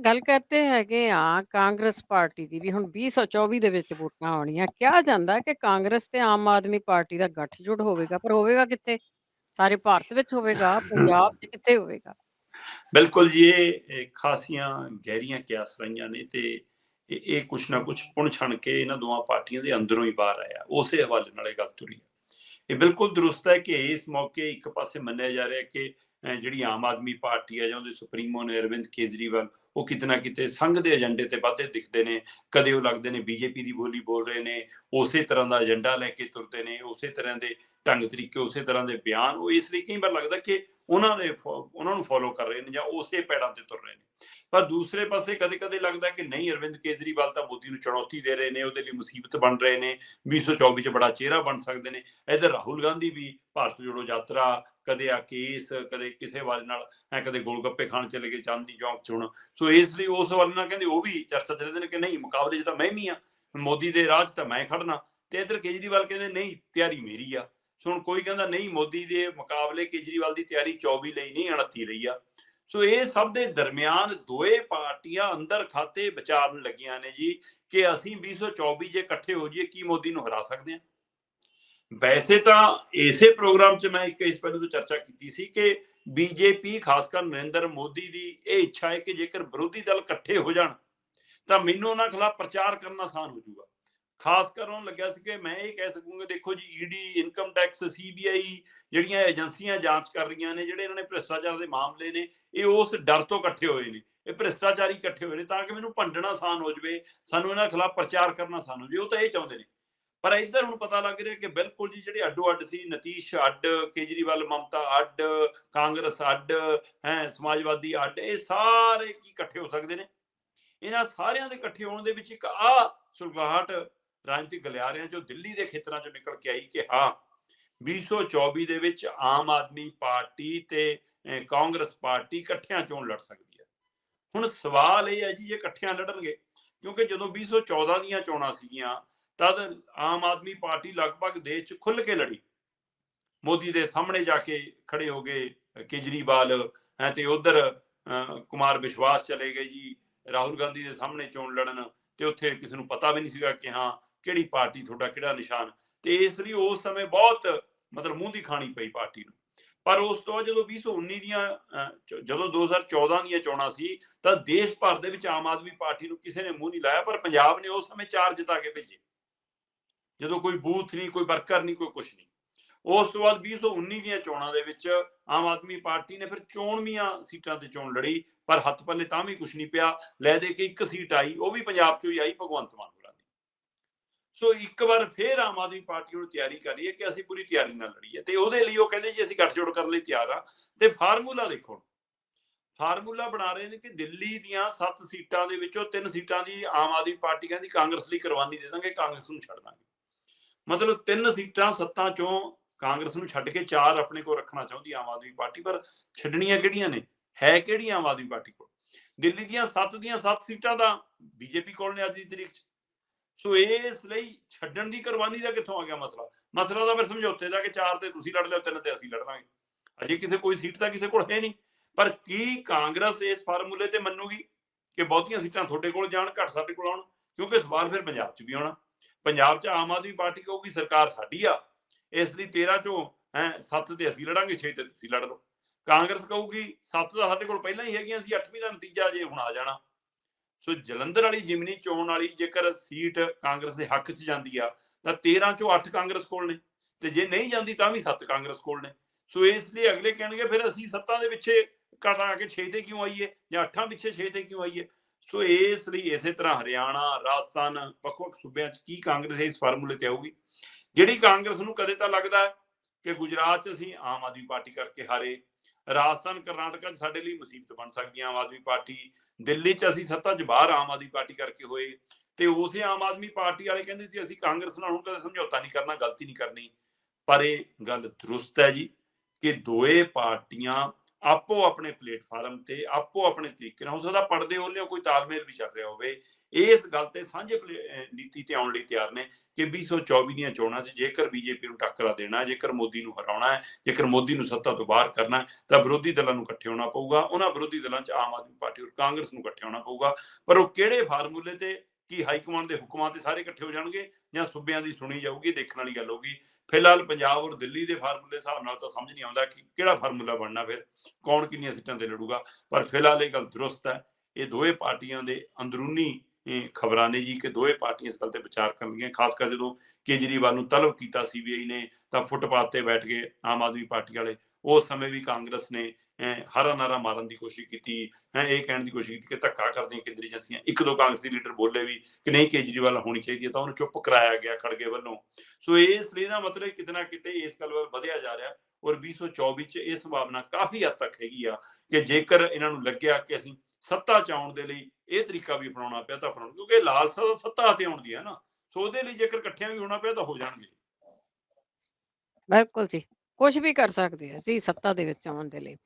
ਗੱਲ ਕਰਦੇ ਹੈਗੇ ਆ ਕਾਂਗਰਸ ਪਾਰਟੀ ਦੀ ਵੀ ਹੁਣ 2024 ਦੇ ਵਿੱਚ ਵੋਟਾਂ ਆਉਣੀਆਂ। ਕਿਹਾ ਜਾਂਦਾ ਕਿ ਕਾਂਗਰਸ ਤੇ ਆਮ ਆਦਮੀ ਪਾਰਟੀ ਦਾ ਗੱਠਜੋੜ ਹੋਵੇਗਾ, ਪਰ ਹੋਵੇਗਾ ਕਿੱਥੇ? ਸਾਰੇ ਭਾਰਤ ਵਿੱਚ ਹੋਵੇਗਾ, ਪੰਜਾਬ 'ਚ ਕਿੱਥੇ ਹੋਵੇਗਾ? ਬਿਲਕੁਲ ਜੀ, ਇਹ ਖਾਸੀਆਂ ਗਹਿਰੀਆਂ ਕਿਆਸਰਾਈਆਂ ਨੇ ਤੇ ਇਹ ਕੁਛ ਨਾ ਕੁਛ ਪੁਣ ਛਣ ਕੇ ਇਹਨਾਂ ਦੋਵਾਂ ਪਾਰਟੀਆਂ ਦੇ ਅੰਦਰੋਂ ਹੀ ਬਾਹਰ ਆਇਆ। ਉਸੇ ਹਵਾਲੇ ਨਾਲ ਇਹ ਗੱਲ ਤੁਰੀ। ਇਹ ਬਿਲਕੁਲ ਦਰੁਸਤ ਹੈ ਕਿ ਇਸ ਮੌਕੇ ਇੱਕ ਪਾਸੇ ਮੰਨਿਆ ਜਾ ਰਿਹਾ ਕਿ ਜਿਹੜੀ ਆਮ ਆਦਮੀ ਪਾਰਟੀ ਹੈ ਜਾਂ ਉਹਦੇ ਸੁਪਰੀਮੋ ਨੇ ਅਰਵਿੰਦ ਕੇਜਰੀਵਾਲ, ਉਹ ਕਿਤੇ ਨਾ ਕਿਤੇ ਸੰਘ ਦੇ ਏਜੰਡੇ ਤੇ ਵਾਧੇ ਦਿਖਦੇ ਨੇ। ਕਦੇ ਉਹ ਲੱਗਦੇ ਨੇ ਬੀਜੇਪੀ ਦੀ ਬੋਲੀ ਬੋਲ ਰਹੇ ਨੇ, ਉਸੇ ਤਰ੍ਹਾਂ ਦਾ ਏਜੰਡਾ ਲੈ ਕੇ ਤੁਰਦੇ ਨੇ, ਉਸੇ ਤਰ੍ਹਾਂ ਦੇ ਢੰਗ ਤਰੀਕੇ, ਉਸੇ ਤਰ੍ਹਾਂ ਦੇ ਬਿਆਨ। ਉਹ ਇਸ ਲਈ ਕਈ ਵਾਰ ਲੱਗਦਾ ਕਿ ਉਹਨਾਂ ਨੂੰ ਫੋਲੋ ਕਰ ਰਹੇ ਨੇ ਜਾਂ ਉਸੇ ਪੈੜਾਂ ਤੇ ਤੁਰ ਰਹੇ ਨੇ। ਪਰ ਦੂਸਰੇ ਪਾਸੇ ਕਦੇ ਕਦੇ ਲੱਗਦਾ ਕਿ ਨਹੀਂ, ਅਰਵਿੰਦ ਕੇਜਰੀਵਾਲ ਤਾਂ ਮੋਦੀ ਨੂੰ ਚੁਣੌਤੀ ਦੇ ਰਹੇ ਨੇ, ਉਹਦੇ ਲਈ ਮੁਸੀਬਤ ਬਣ ਰਹੇ ਨੇ, 2024 ਚ ਬੜਾ ਚਿਹਰਾ ਬਣ ਸਕਦੇ ਨੇ। ਇੱਧਰ ਰਾਹੁਲ ਗਾਂਧੀ ਵੀ ਭਾਰਤ ਜੋੜੋ ਯਾਤਰਾ, ਕਦੇ ਆ ਕੇਸ, ਕਦੇ ਕਿਸੇ ਵਾਲੇ ਨਾਲ ਕਦੇ ਗੋਲ ਗੱਪੇ ਖਾਣ ਚਲੇ ਗਏ ਚਾਂਦਨੀ ਚੌਕ ਚ ਹੁਣ। ਸੋ ਇਸ ਲਈ ਉਸ ਵਾਲੇ ਨਾਲ ਕਹਿੰਦੇ ਉਹ ਵੀ ਚਰਚਾ ਚ ਰਹਿੰਦੇ ਨੇ ਕਿ ਨਹੀਂ, ਮੁਕਾਬਲੇ ਚ ਤਾਂ ਮੈਂ ਵੀ ਆ, ਮੋਦੀ ਦੇ ਰਾਜ ਤਾਂ ਮੈਂ ਖੜਨਾ। ਤੇ ਇੱਧਰ ਕੇਜਰੀਵਾਲ ਕਹਿੰਦੇ ਨਹੀਂ, ਤਿਆਰੀ ਮੇਰੀ ਆ। ਸੋ ਹੁਣ ਕੋਈ ਕਹਿੰਦਾ ਨਹੀਂ, ਮੋਦੀ ਦੇ ਮੁਕਾਬਲੇ ਕੇਜਰੀਵਾਲ ਦੀ ਤਿਆਰੀ 24 ਲਈ ਨਹੀਂ, 29 ਲਈ ਆ। ਸੋ ਇਹ ਸਭ ਦੇ ਦਰਮਿਆਨ ਦੋਏ ਪਾਰਟੀਆਂ ਅੰਦਰ ਖਾਤੇ ਵਿਚਾਰਨ ਲੱਗੀਆਂ ਨੇ ਜੀ ਕਿ ਅਸੀਂ 2024 ਜੇ ਇਕੱਠੇ ਹੋ ਜਾਈਏ ਕੀ ਮੋਦੀ ਨੂੰ ਹਰਾ ਸਕਦੇ ਹਾਂ। ਵੈਸੇ ਤਾਂ ਇਸੇ ਪ੍ਰੋਗਰਾਮ 'ਚ ਮੈਂ ਇਸ ਪਹਿਲੂ ਤੋਂ ਚਰਚਾ ਕੀਤੀ ਸੀ ਕਿ ਬੀਜੇਪੀ, ਖਾਸ ਕਰ ਨਰਿੰਦਰ ਮੋਦੀ ਦੀ ਇਹ ਇੱਛਾ ਹੈ ਕਿ ਜੇਕਰ ਵਿਰੋਧੀ ਦਲ ਇਕੱਠੇ ਹੋ ਜਾਣ ਤਾਂ ਮੈਨੂੰ ਉਹਨਾਂ ਖਿਲਾਫ ਪ੍ਰਚਾਰ ਕਰਨਾ ਆਸਾਨ ਹੋ ਜਾਊਗਾ। ਖਾਸ ਕਰ ਉਹਨੂੰ ਲੱਗਿਆ ਸੀ ਕਿ ਮੈਂ ਇਹ ਕਹਿ ਸਕੂੰਗਾ, ਦੇਖੋ ਜੀ, ਈਡੀ, ਇਨਕਮ ਟੈਕਸ, ਸੀਬੀਆਈ ਜਿਹੜੀਆਂ ਏਜੰਸੀਆਂ ਜਾਂਚ ਕਰ ਰਹੀਆਂ ਨੇ, ਜਿਹੜੇ ਇਹਨਾਂ ਨੇ ਭ੍ਰਿਸ਼ਟਾਚਾਰ ਦੇ ਮਾਮਲੇ ਨੇ, ਇਹ ਉਸ ਡਰ ਤੋਂ ਇਕੱਠੇ ਹੋਏ ਨੇ। ਇਹ ਭ੍ਰਿਸ਼ਟਾਚਾਰੀ ਇਕੱਠੇ ਹੋਏ ਨੇ ਤਾਂ ਕਿ ਮੈਨੂੰ ਭੰਡਣਾ ਆਸਾਨ ਹੋ ਜਾਵੇ, ਸਾਨੂੰ ਇਹਨਾਂ ਖਿਲਾਫ ਪ੍ਰਚਾਰ ਕਰਨਾ ਆਸਾਨ ਹੋ ਜਾਵੇ। ਉਹ ਤਾਂ ਇਹ ਚਾਹੁੰਦੇ ਨੇ। ਪਰ ਇੱਧਰ ਹੁਣ ਪਤਾ ਲੱਗ ਰਿਹਾ ਕਿ ਬਿਲਕੁਲ ਜੀ, ਜਿਹੜੇ ਅੱਡੋ ਅੱਡ ਸੀ, ਨਤੀਸ਼ ਅੱਡ, ਕੇਜਰੀਵਾਲ ਮਮਤਾ ਅੱਡ, ਕਾਂਗਰਸ ਅੱਡ, ਸਮਾਜਵਾਦੀ ਅੱਡ, ਇਹ ਸਾਰੇ ਕੀ ਇਕੱਠੇ ਹੋ ਸਕਦੇ ਨੇ? ਇਹਨਾਂ ਸਾਰਿਆਂ ਦੇ ਇਕੱਠੇ ਹੋਣ ਦੇ ਵਿੱਚ ਇੱਕ ਸੁਲਗਾਹਟ ਰਾਜਨੀਤਿਕ ਗਲਿਆਰਿਆਂ ਚੋਂ, ਦਿੱਲੀ ਦੇ ਖੇਤਰਾਂ ਚੋਂ ਨਿਕਲ ਕੇ ਆਈ ਕਿ ਹਾਂ, 2024 ਦੇ ਵਿੱਚ ਆਮ ਆਦਮੀ ਪਾਰਟੀ ਤੇ ਕਾਂਗਰਸ ਪਾਰਟੀ ਇਕੱਠਿਆਂ ਚੋਣ ਲੜ ਸਕਦੀ ਹੈ। ਹੁਣ ਸਵਾਲ ਇਹ ਹੈ ਜੀ, ਇਹ ਇਕੱਠਿਆਂ ਲੜਨਗੇ? ਕਿਉਂਕਿ ਜਦੋਂ 2014 ਦੀਆਂ ਚੋਣਾਂ ਸੀਗੀਆਂ ਤਦ ਆਮ ਆਦਮੀ ਪਾਰਟੀ ਲਗਭਗ ਦੇਸ਼ 'ਚ ਖੁੱਲ ਕੇ ਲੜੀ। ਮੋਦੀ ਦੇ ਸਾਹਮਣੇ ਜਾ ਕੇ ਖੜੇ ਹੋ ਗਏ ਕੇਜਰੀਵਾਲ, ਤੇ ਉਧਰ ਕੁਮਾਰ ਵਿਸ਼ਵਾਸ ਚਲੇ ਗਏ ਜੀ ਰਾਹੁਲ ਗਾਂਧੀ ਦੇ ਸਾਹਮਣੇ ਚੋਣ ਲੜਨ, ਤੇ ਉੱਥੇ ਕਿਸੇ ਨੂੰ ਪਤਾ ਵੀ ਨਹੀਂ ਸੀਗਾ ਕਿ ਹਾਂ ਕਿਹੜੀ ਪਾਰਟੀ, ਤੁਹਾਡਾ ਕਿਹੜਾ ਨਿਸ਼ਾਨ। ਤੇ ਇਸ ਲਈ ਉਸ ਸਮੇਂ ਬਹੁਤ ਮਤਲਬ ਮੂੰਹ ਦੀ ਖਾਣੀ ਪਈ ਪਾਰਟੀ ਨੂੰ। ਪਰ ਉਸ ਤੋਂ ਜਦੋਂ 2019 ਦੀਆਂ ਜਦੋਂ 2014 ਦੀਆਂ ਚੋਣਾਂ ਸੀ ਤਾਂ ਦੇਸ਼ ਭਰ ਦੇ ਵਿੱਚ ਆਮ ਆਦਮੀ ਪਾਰਟੀ ਨੂੰ ਕਿਸੇ ਨੇ ਮੂੰਹ ਨਹੀਂ ਲਾਇਆ, ਪਰ ਪੰਜਾਬ ਨੇ ਉਸ ਸਮੇਂ 4 ਜਿਤਾ ਕੇ ਭੇਜੇ, ਜਦੋਂ ਕੋਈ ਬੂਥ ਨਹੀਂ, ਕੋਈ ਵਰਕਰ ਨਹੀਂ, ਕੋਈ ਕੁਛ ਨਹੀਂ। ਉਸ ਤੋਂ ਬਾਅਦ 2019 ਦੀਆਂ ਚੋਣਾਂ ਦੇ ਵਿੱਚ ਆਮ ਆਦਮੀ ਪਾਰਟੀ ਨੇ ਫਿਰ ਚੋਣਵੀਆਂ ਸੀਟਾਂ ਤੇ ਚੋਣ ਲੜੀ, ਪਰ ਹੱਥ ਪੱਲੇ ਤਾਂ ਵੀ ਕੁਛ ਨਹੀਂ ਪਿਆ। ਲੈ ਦੇ ਕੇ ਇੱਕ ਸੀਟ ਆਈ, ਉਹ ਵੀ ਪੰਜਾਬ ਚੋਂ ਹੀ ਆਈ, ਭਗਵੰਤ ਮਾਨ ਹੋਰਾਂ ਦੀ। ਸੋ ਇੱਕ ਵਾਰ ਫਿਰ ਆਮ ਆਦਮੀ ਪਾਰਟੀ ਨੂੰ ਤਿਆਰੀ ਕਰ ਰਹੀ ਹੈ ਕਿ ਅਸੀਂ ਪੂਰੀ ਤਿਆਰੀ ਨਾਲ ਲੜੀਏ, ਤੇ ਉਹਦੇ ਲਈ ਉਹ ਕਹਿੰਦੇ ਜੀ ਅਸੀਂ ਗੱਠਜੋੜ ਕਰਨ ਲਈ ਤਿਆਰ ਆ। ਤੇ ਫਾਰਮੂਲਾ ਦੇਖੋ, ਫਾਰਮੂਲਾ ਬਣਾ ਰਹੇ ਨੇ ਕਿ ਦਿੱਲੀ ਦੀਆਂ 7 ਸੀਟਾਂ ਦੇ ਵਿੱਚੋਂ 3 ਸੀਟਾਂ ਦੀ ਆਮ ਆਦਮੀ ਪਾਰਟੀ ਕਹਿੰਦੀ ਕਾਂਗਰਸ ਲਈ ਕੁਰਬਾਨੀ ਦੇ ਦਾਂਗੇ, ਕਾਂਗਰਸ ਨੂੰ ਛੱਡ ਦਾਂਗੇ। ਮਤਲਬ 3 ਸੀਟਾਂ 7 ਚੋਂ ਕਾਂਗਰਸ ਨੂੰ ਛੱਡ ਕੇ 4 ਆਪਣੇ ਕੋਲ ਰੱਖਣਾ ਚਾਹੁੰਦੀ ਆਮ ਆਦਮੀ ਪਾਰਟੀ। ਪਰ ਛੱਡਣੀਆਂ ਕਿਹੜੀਆਂ ਨੇ, ਹੈ ਕਿਹੜੀ ਆਮ ਆਦਮੀ ਪਾਰਟੀ ਕੋਲ? ਦਿੱਲੀ ਦੀਆਂ 7 ਸੀਟਾਂ ਤਾਂ ਬੀਜੇਪੀ ਕੋਲ ਨੇ ਅੱਜ ਦੀ ਤਰੀਕ 'ਚ। ਸੋ ਇਸ ਲਈ ਛੱਡਣ ਦੀ ਕੁਰਬਾਨੀ ਦਾ ਕਿੱਥੋਂ ਆ ਗਿਆ ਮਸਲਾ? ਮਸਲਾ ਤਾਂ ਫਿਰ ਸਮਝੌਤੇ ਦਾ ਕਿ 4 ਤੇ ਤੁਸੀਂ ਲੜ ਲਿਓ, 3 ਤੇ ਅਸੀਂ ਲੜ ਲਾਂਗੇ। ਅਜੇ ਕਿਸੇ ਕੋਈ ਸੀਟ ਤਾਂ ਕਿਸੇ ਕੋਲ ਹੈ ਨਹੀਂ। ਪਰ ਕੀ ਕਾਂਗਰਸ ਇਸ ਫਾਰਮੂਲੇ ਤੇ ਮੰਨੂਗੀ ਕਿ ਬਹੁਤੀਆਂ ਸੀਟਾਂ ਤੁਹਾਡੇ ਕੋਲ ਜਾਣ, ਘੱਟ ਸਾਡੇ ਕੋਲ ਆਉਣ? ਕਿਉਂਕਿ ਸਵਾਲ ਫਿਰ ਪੰਜਾਬ 'ਚ ਵੀ ਆਉਣਾ। ਪੰਜਾਬ 'ਚ ਆਮ ਆਦਮੀ ਪਾਰਟੀ ਕਹੂਗੀ ਸਰਕਾਰ ਸਾਡੀ ਆ, ਇਸ ਲਈ 13 ਚੋਂ 7 ਤੇ ਅਸੀਂ ਲੜਾਂਗੇ, 6 ਤੇ ਤੁਸੀਂ ਲੜ ਲਓ। ਕਾਂਗਰਸ ਕਹੂਗੀ 7 ਤਾਂ ਸਾਡੇ ਕੋਲ ਪਹਿਲਾਂ ਹੀ ਹੈਗੀਆਂ ਸੀ, 8ਵੀਂ ਦਾ ਨਤੀਜਾ ਜੇ ਹੁਣ ਆ ਜਾਣਾ। ਸੋ ਜਲੰਧਰ ਵਾਲੀ ਜਿਮਨੀ ਚੋਣ ਵਾਲੀ ਜੇਕਰ ਸੀਟ ਕਾਂਗਰਸ ਦੇ ਹੱਕ 'ਚ ਜਾਂਦੀ ਆ ਤਾਂ 13 ਚੋਂ 8 ਕਾਂਗਰਸ ਕੋਲ ਨੇ, ਤੇ ਜੇ ਨਹੀਂ ਜਾਂਦੀ ਤਾਂ ਵੀ 7 ਕਾਂਗਰਸ ਕੋਲ ਨੇ। ਸੋ ਇਸ ਲਈ ਅਗਲੇ ਕਹਿਣਗੇ ਫਿਰ ਅਸੀਂ 7 ਦੇ ਪਿੱਛੇ ਘਟਾ ਕੇ 6 ਤੇ ਕਿਉਂ ਆਈਏ, ਜਾਂ 8 ਪਿੱਛੇ 6 ਤੇ ਕਿਉਂ ਆਈਏ? ਸੋ ਇਸ ਲਈ ਇਸੇ ਤਰ੍ਹਾਂ ਹਰਿਆਣਾ, ਰਾਜਸਥਾਨ, ਵੱਖ-ਵੱਖ ਸੂਬਿਆਂ 'ਚ ਕੀ ਕਾਂਗਰਸ ਇਸ ਫਾਰਮੂਲੇ ਤੇ ਆਊਗੀ? ਜਿਹੜੀ ਕਾਂਗਰਸ ਨੂੰ ਕਦੇ ਤਾਂ ਲੱਗਦਾ ਹੈ ਕਿ ਗੁਜਰਾਤ 'ਚ ਅਸੀਂ ਆਮ ਆਦਮੀ ਪਾਰਟੀ ਕਰਕੇ ਹਾਰੇ, ਰਾਜਸਥਾਨ, ਕਰਨਾਟਕਾ 'ਚ ਸਾਡੇ ਲਈ ਮੁਸੀਬਤ ਬਣ ਸਕਦੀ ਹੈ ਆਮ ਆਦਮੀ ਪਾਰਟੀ, ਦਿੱਲੀ 'ਚ ਅਸੀਂ ਸੱਤਾ 'ਚ ਬਾਹਰ ਆਮ ਆਦਮੀ ਪਾਰਟੀ ਕਰਕੇ ਹੋਏ, ਤੇ ਉਸੇ ਆਮ ਆਦਮੀ ਪਾਰਟੀ ਵਾਲੇ ਕਹਿੰਦੇ ਸੀ ਅਸੀਂ ਕਾਂਗਰਸ ਨਾਲ ਹੁਣ ਕਦੇ ਸਮਝੌਤਾ ਨਹੀਂ ਕਰਨਾ, ਗਲਤੀ ਨਹੀਂ ਕਰਨੀ। ਪਰ ਇਹ ਗੱਲ ਦਰੁਸਤ ਹੈ ਜੀ ਕਿ ਦੋਏ ਪਾਰਟੀਆਂ ਆਪੋ ਆਪਣੇ ਪਲੇਟਫਾਰਮ ਤੇ ਆਪੋ ਆਪਣੇ ਤਰੀਕੇ ਨਾਲ, ਹੋ ਸਕਦਾ ਪੜਦੇ ਉਹਲੇ ਕੋਈ ਤਾਲਮੇਲ ਵੀ ਚੱਲ ਰਿਹਾ ਹੋਵੇ, ਇਸ ਗੱਲ ਤੇ ਸਾਂਝੇ ਨੀਤੀ ਤੇ ਆਉਣ ਲਈ ਤਿਆਰ ਨੇ ਕਿ 2024 ਦੀਆਂ ਚੋਣਾਂ 'ਚ ਜੇਕਰ ਬੀਜੇਪੀ ਨੂੰ ਟੱਕਰਾ ਦੇਣਾ, ਜੇਕਰ ਮੋਦੀ ਨੂੰ ਹਰਾਉਣਾ ਹੈ, ਜੇਕਰ ਮੋਦੀ ਨੂੰ ਸੱਤਾ ਤੋਂ ਬਾਹਰ ਕਰਨਾ ਹੈ, ਤਾਂ ਵਿਰੋਧੀ ਦਲਾਂ ਨੂੰ ਇਕੱਠੇ ਹੋਣਾ ਪਊਗਾ। ਉਹਨਾਂ ਵਿਰੋਧੀ ਦਲਾਂ 'ਚ ਆਮ ਆਦਮੀ ਪਾਰਟੀ ਔਰ ਕਾਂਗਰਸ ਨੂੰ ਇਕੱਠੇ ਹੋਣਾ ਪਊਗਾ। ਪਰ ਉਹ ਕਿਹੜੇ ਫਾਰਮੂਲੇ ਤੇ, ਕੀ ਹਾਈਕਮਾਂਡ ਦੇ ਹੁਕਮਾਂ ਤੇ ਸਾਰੇ ਇਕੱਠੇ ਹੋ ਜਾਣਗੇ ਜਾਂ ਸੂਬਿਆਂ ਦੀ ਸੁਣੀ ਜਾਊਗੀ, ਦੇਖਣ ਵਾਲੀ ਗੱਲ ਹੋਊਗੀ। ਫਿਲਹਾਲ ਪੰਜਾਬ ਔਰ ਦਿੱਲੀ ਦੇ ਫਾਰਮੂਲੇ ਹਿਸਾਬ ਨਾਲ ਤਾਂ ਸਮਝ ਨਹੀਂ ਆਉਂਦਾ ਕਿ ਕਿਹੜਾ ਫਾਰਮੂਲਾ ਬਣਨਾ, ਫਿਰ ਕੌਣ ਕਿੰਨੀਆਂ ਸੀਟਾਂ ਤੇ ਲੜੂਗਾ। ਪਰ ਫਿਲਹਾਲ ਇਹ ਗੱਲ ਦਰੁਸਤ ਹੈ, ਇਹ ਦੋਵੇਂ ਪਾਰਟੀਆਂ ਦੇ ਅੰਦਰੂਨੀ ਖਬਰਾਂ ਨੇ ਜੀ, ਕਿ ਦੋਵੇਂ ਪਾਰਟੀਆਂ ਇਸ ਗੱਲ ਤੇ ਵਿਚਾਰ ਕਰਨਗੀਆਂ। ਖਾਸ ਕਰ ਜਦੋਂ ਕੇਜਰੀਵਾਲ ਨੂੰ ਤਲਬ ਕੀਤਾ ਸੀਬੀਆਈ ਨੇ, ਤਾਂ ਫੁੱਟਪਾਥ ਤੇ ਬੈਠ ਗਏ ਆਮ ਆਦਮੀ ਪਾਰਟੀ ਵਾਲੇ। ਉਸ ਸਮੇਂ ਵੀ ਕਾਂਗਰਸ ਨੇ ਹਰਾ ਨਾਰਾ ਮਾਰਨ ਦੀ ਕੋਸ਼ਿਸ਼ ਕੀਤੀ, ਇਹ ਕਹਿਣ ਦੀ ਕੋਸ਼ਿਸ਼ ਕੀਤੀ ਕਿ ਧੱਕਾ ਕਰਦੀਆਂ ਕੇਂਦਰੀ ਏਜੰਸੀਆਂ। ਇੱਕ ਦੋ ਕਾਂਗਰਸੀ ਲੀਡਰ ਬੋਲੇ ਵੀ ਕਿ ਨਹੀਂ ਕੇਜਰੀਵਾਲ ਹੋਣੀ ਚਾਹੀਦੀ ਹੈ, ਤਾਂ ਉਹਨੂੰ ਚੁੱਪ ਕਰਾਇਆ ਗਿਆ ਖੜਗੇ ਵੱਲੋਂ। ਸੋ ਇਸ ਲਈ ਦਾ ਮਤਲਬ ਕਿਤੇ ਨਾ ਕਿਤੇ ਇਸ ਗੱਲ ਵੱਲ ਵਧਿਆ ਜਾ ਰਿਹਾ। ਔਰ 2024 ਚ ਇਹ ਸੰਭਾਵਨਾ ਕਾਫੀ ਹੱਦ ਤੱਕ ਹੈਗੀ ਆ ਕਿ ਜੇਕਰ ਇਹਨਾਂ ਨੂੰ ਲੱਗਿਆ ਕਿ ਅਸੀਂ ਸੱਤਾ ਚ ਆਉਣ ਦੇ ਲਈ ਇਹ ਤਰੀਕਾ ਵੀ ਅਪਣਾਉਣਾ ਪਿਆ ਤਾਂ ਅਪਣਾਉਣ, ਕਿਉਂਕਿ ਲਾਲਸਾ ਤਾਂ ਸੱਤਾ ਤੇ ਆਉਣ ਦੀ ਹੈ ਨਾ। ਸੋ ਉਹਦੇ ਲਈ ਜੇਕਰ ਇਕੱਠਿਆਂ ਵੀ ਹੋਣਾ ਪਿਆ ਤਾਂ ਹੋ ਜਾਣਗੇ। ਬਿਲਕੁਲ ਜੀ, ਕੁਛ ਵੀ ਕਰ ਸਕਦੇ ਆ ਜੀ ਸੱਤਾ ਦੇ ਵਿੱਚ ਆਉਣ ਦੇ ਲਈ।